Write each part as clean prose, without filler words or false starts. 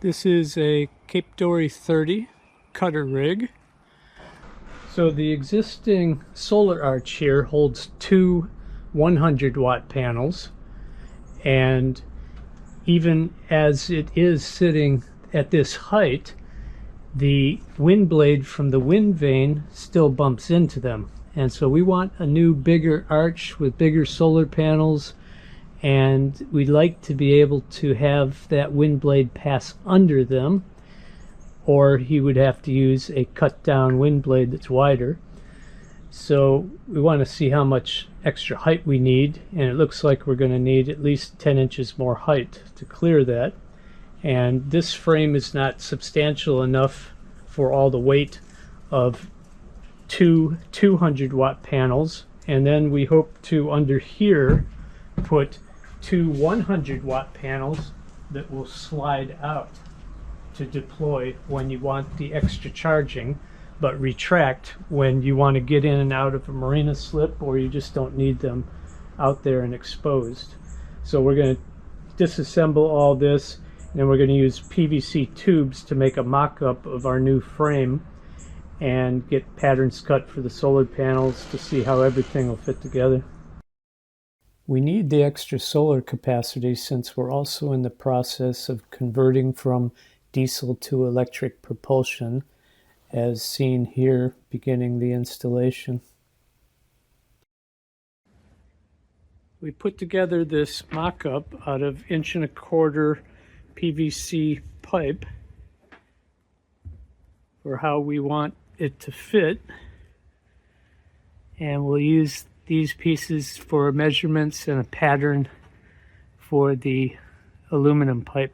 This is a Cape Dory 30 cutter rig. So the existing solar arch here holds two 100-watt panels, and even as it is sitting at this height, the wind blade from the wind vane still bumps into them. And so we want a new bigger arch with bigger solar panels, and we'd like to be able to have that wind blade pass under them, or he would have to use a cut down wind blade that's wider. So we want to see how much extra height we need, and it looks like we're going to need at least 10 inches more height to clear that. And this frame is not substantial enough for all the weight of two 200-watt panels, and then we hope to under here put two 100-watt panels that will slide out to deploy when you want the extra charging, but retract when you want to get in and out of a marina slip, or you just don't need them out there and exposed. So we're going to disassemble all this, and then we're going to use PVC tubes to make a mock-up of our new frame and get patterns cut for the solar panels to see how everything will fit together. We need the extra solar capacity since we're also in the process of converting from diesel to electric propulsion, as seen here beginning the installation. We put together this mock-up out of 1.25 inch PVC pipe for how we want it to fit, and we'll use these pieces for measurements and a pattern for the aluminum pipe.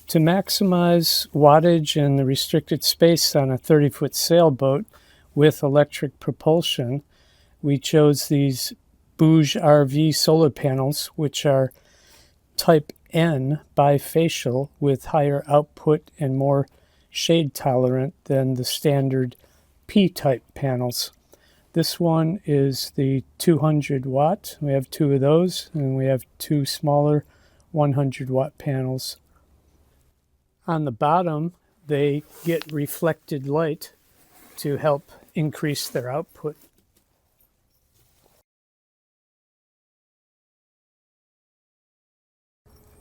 To maximize wattage and the restricted space on a 30-foot sailboat with electric propulsion, we chose these Bouge RV solar panels, which are type N bifacial with higher output and more shade tolerant than the standard P-type panels. This one is the 200 watt. We have two of those, and we have two smaller 100 watt panels. On the bottom, they get reflected light to help increase their output.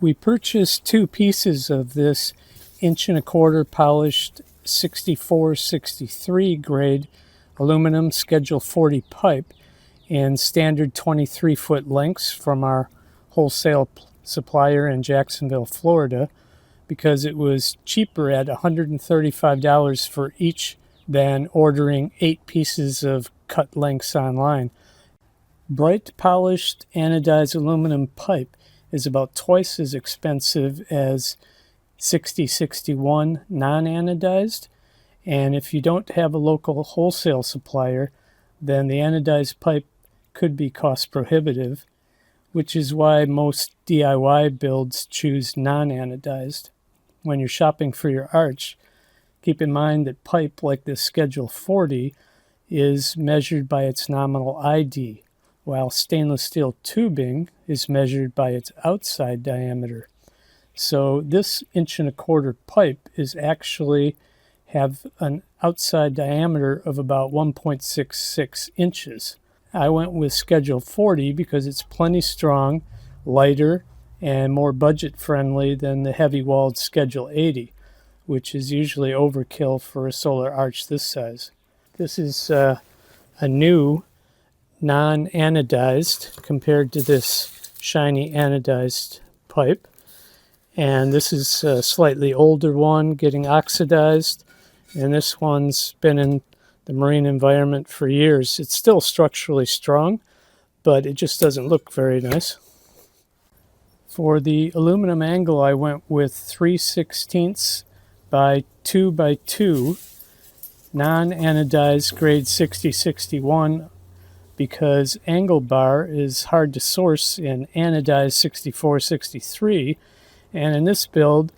We purchased two pieces of this 1.25 inch polished 64-63 grade aluminum Schedule 40 pipe in standard 23-foot lengths from our wholesale supplier in Jacksonville, Florida, because it was cheaper at $135 for each than ordering 8 pieces of cut lengths online. Bright polished anodized aluminum pipe is about twice as expensive as 60-61 non-anodized, and if you don't have a local wholesale supplier, then the anodized pipe could be cost prohibitive, which is why most DIY builds choose non-anodized. When you're shopping for your arch, keep in mind that pipe like this Schedule 40 is measured by its nominal ID, while stainless steel tubing is measured by its outside diameter. So this 1.25 inch pipe is actually have an outside diameter of about 1.66 inches. I went with Schedule 40 because it's plenty strong, lighter, and more budget friendly than the heavy walled Schedule 80, which is usually overkill for a solar arch this size. This is a new non-anodized compared to this shiny anodized pipe. And this is a slightly older one getting oxidized, and this one's been in the marine environment for years. It's still structurally strong, but it just doesn't look very nice. For the aluminum angle, I went with 3/16 by 2 by 2 non-anodized grade 60-61 because angle bar is hard to source in anodized 6463, and in this build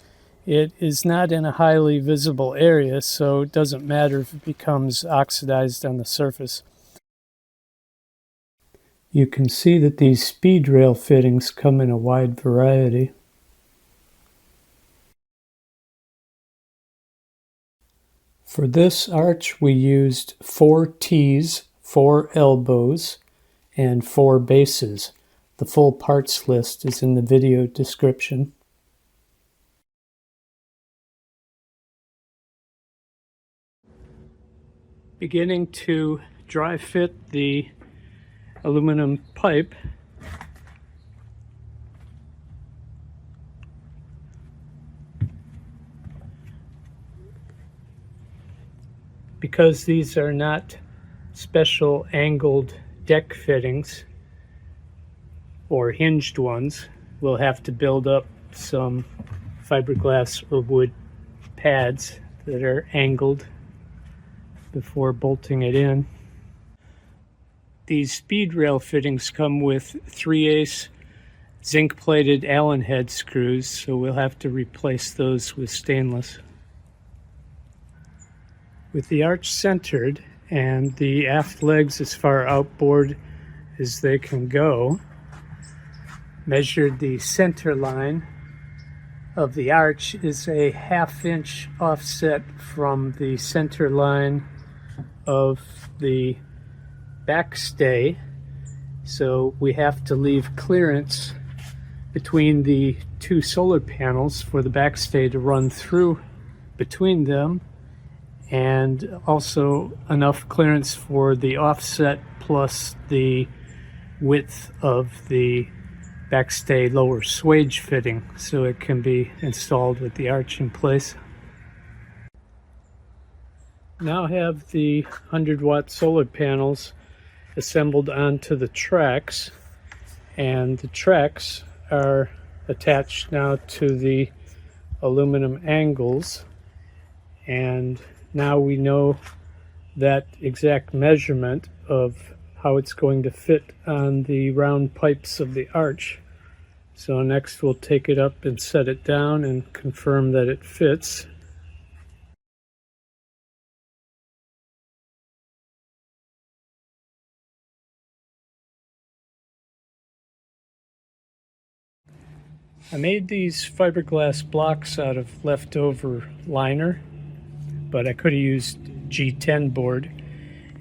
it is not in a highly visible area, so it doesn't matter if it becomes oxidized on the surface. You can see that these speed rail fittings come in a wide variety. For this arch we used 4 T's, 4 elbows, and 4 bases. The full parts list is in the video description. Beginning to dry fit the aluminum pipe. Because these are not special angled deck fittings or hinged ones, we'll have to build up some fiberglass or wood pads that are angled before bolting it in. These speed rail fittings come with 3/8 zinc plated Allen head screws, so we'll have to replace those with stainless. With the arch centered and the aft legs as far outboard as they can go, measured the center line of the arch is a 1/2 inch offset from the center line of the backstay, so we have to leave clearance between the 2 solar panels for the backstay to run through between them, and also enough clearance for the offset plus the width of the backstay lower swage fitting so it can be installed with the arch in place. Now have the 100-watt solar panels assembled onto the tracks, and the tracks are attached now to the aluminum angles, and now we know that exact measurement of how it's going to fit on the round pipes of the arch. So next we'll take it up and set it down and confirm that it fits. I made these fiberglass blocks out of leftover liner, but I could have used G10 board,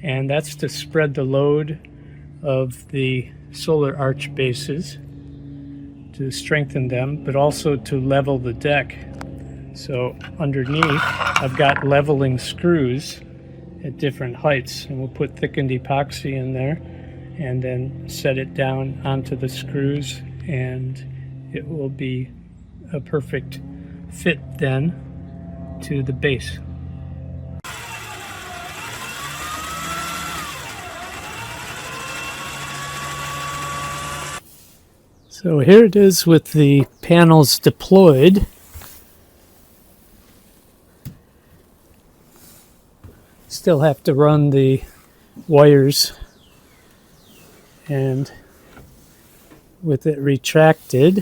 and that's to spread the load of the solar arch bases, to strengthen them, but also to level the deck. So underneath I've got leveling screws at different heights, and we'll put thickened epoxy in there and then set it down onto the screws, and it will be a perfect fit then to the base. So here it is with the panels deployed. Still have to run the wires, and with it retracted,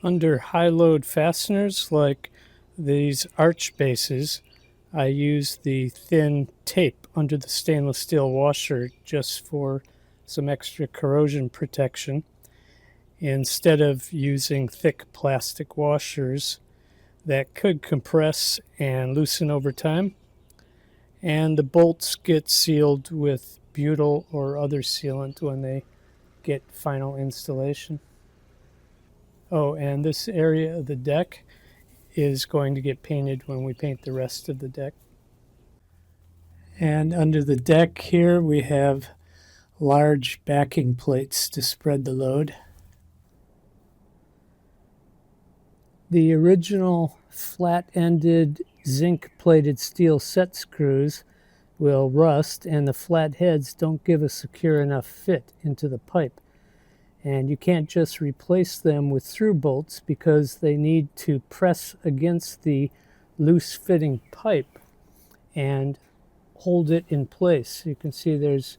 under high load fasteners like these arch bases, I use the thin tape under the stainless steel washer just for some extra corrosion protection, instead of using thick plastic washers that could compress and loosen over time, and the bolts get sealed with butyl or other sealant when they get final installation. Oh, and this area of the deck is going to get painted when we paint the rest of the deck. And under the deck here we have large backing plates to spread the load. The original flat-ended zinc-plated steel set screws will rust, and the flat heads don't give a secure enough fit into the pipe. And you can't just replace them with through bolts because they need to press against the loose fitting pipe and hold it in place. You can see there's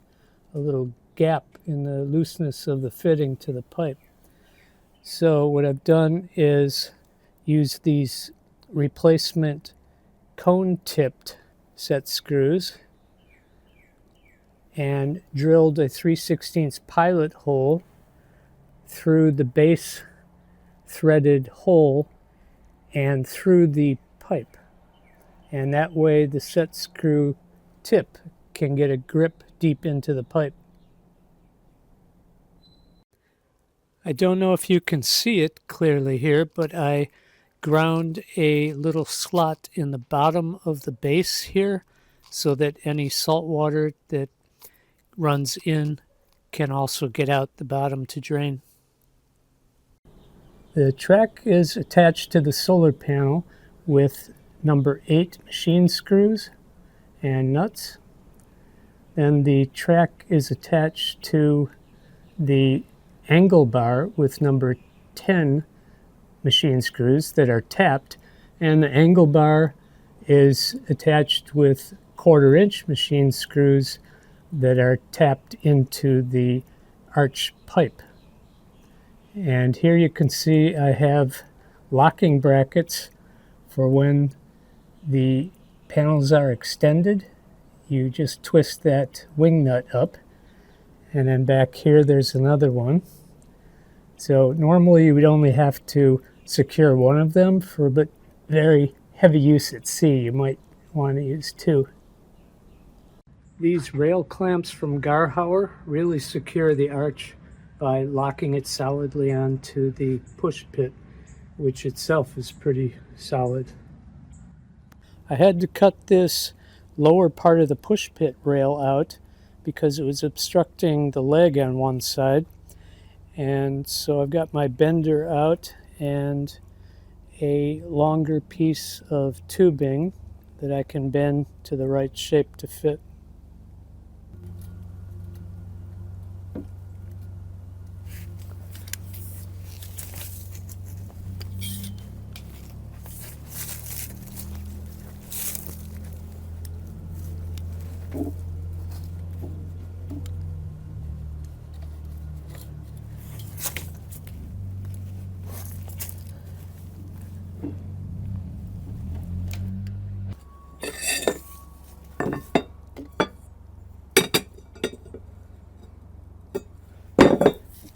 a little gap in the looseness of the fitting to the pipe. So what I've done is use these replacement cone-tipped set screws and drilled a 3/16 pilot hole through the base threaded hole and through the pipe. And that way the set screw tip can get a grip deep into the pipe. I don't know if you can see it clearly here, but I ground a little slot in the bottom of the base here so that any salt water that runs in can also get out the bottom to drain. The track is attached to the solar panel with number 8 machine screws and nuts. Then the track is attached to the angle bar with number 10 machine screws that are tapped, and the angle bar is attached with 1/4-inch machine screws that are tapped into the arch pipe. And here you can see I have locking brackets for when the panels are extended. You just twist that wing nut up, and then back here there's another one. So normally you would only have to secure one of them for but very heavy use at sea. You might want to use 2. These rail clamps from Garhauer really secure the arch by locking it solidly onto the push pit, which itself is pretty solid. I had to cut this lower part of the push pit rail out because it was obstructing the leg on one side. And so I've got my bender out and a longer piece of tubing that I can bend to the right shape to fit.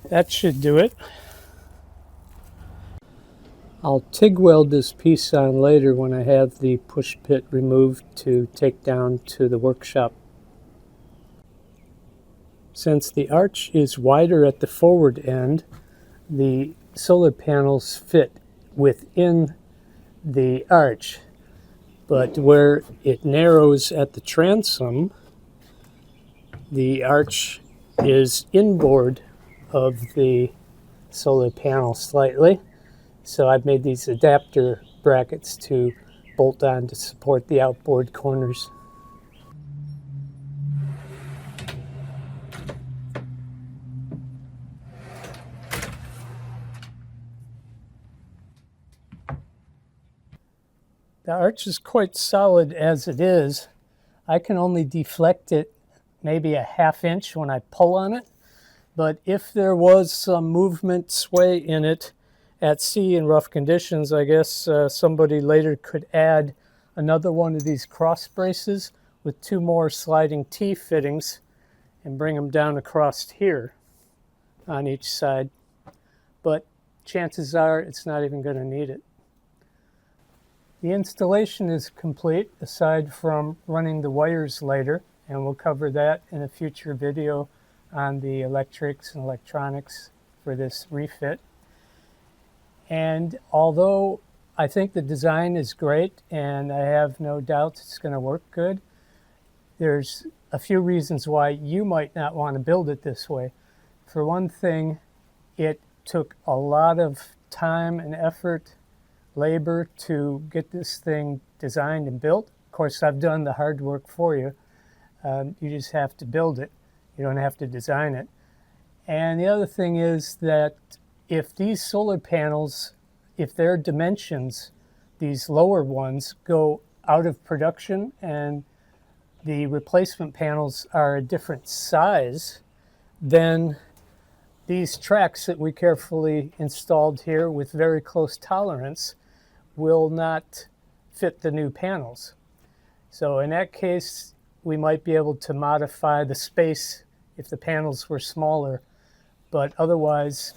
That should do it. I'll TIG weld this piece on later when I have the push pit removed to take down to the workshop. Since the arch is wider at the forward end, the solar panels fit within the arch, but where it narrows at the transom, the arch is inboard of the solar panel slightly. So I've made these adapter brackets to bolt on to support the outboard corners. The arch is quite solid as it is. I can only deflect it maybe a 1/2 inch when I pull on it. But if there was some movement, sway in it at sea in rough conditions, I guess somebody later could add another one of these cross braces with 2 more sliding T fittings and bring them down across here on each side. But chances are it's not even going to need it. The installation is complete aside from running the wires later, and we'll cover that in a future video on the electrics and electronics for this refit. And although I think the design is great and I have no doubt it's going to work good, there's a few reasons why you might not want to build it this way. For one thing, it took a lot of time and effort, labor to get this thing designed and built. Of course, I've done the hard work for you. You just have to build it. You don't have to design it. And the other thing is that if these solar panels, if their dimensions, these lower ones, go out of production and the replacement panels are a different size, then these tracks that we carefully installed here with very close tolerance will not fit the new panels. So in that case, we might be able to modify the space if the panels were smaller. But otherwise,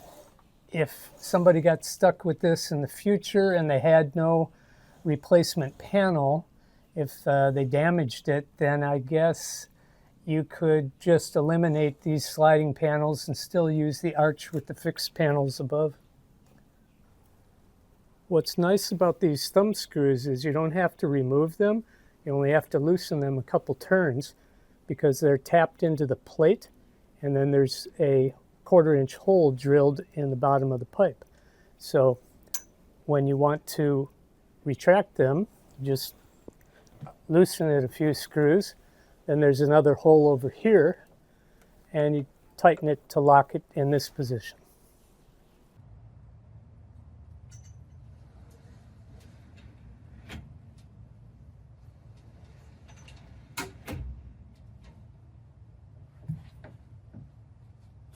if somebody got stuck with this in the future and they had no replacement panel, if they damaged it, then I guess you could just eliminate these sliding panels and still use the arch with the fixed panels above. What's nice about these thumb screws is you don't have to remove them. You only have to loosen them a couple turns because they're tapped into the plate, and then there's a 1/4-inch hole drilled in the bottom of the pipe. So when you want to retract them, just loosen it a few screws. Then there's another hole over here, and you tighten it to lock it in this position.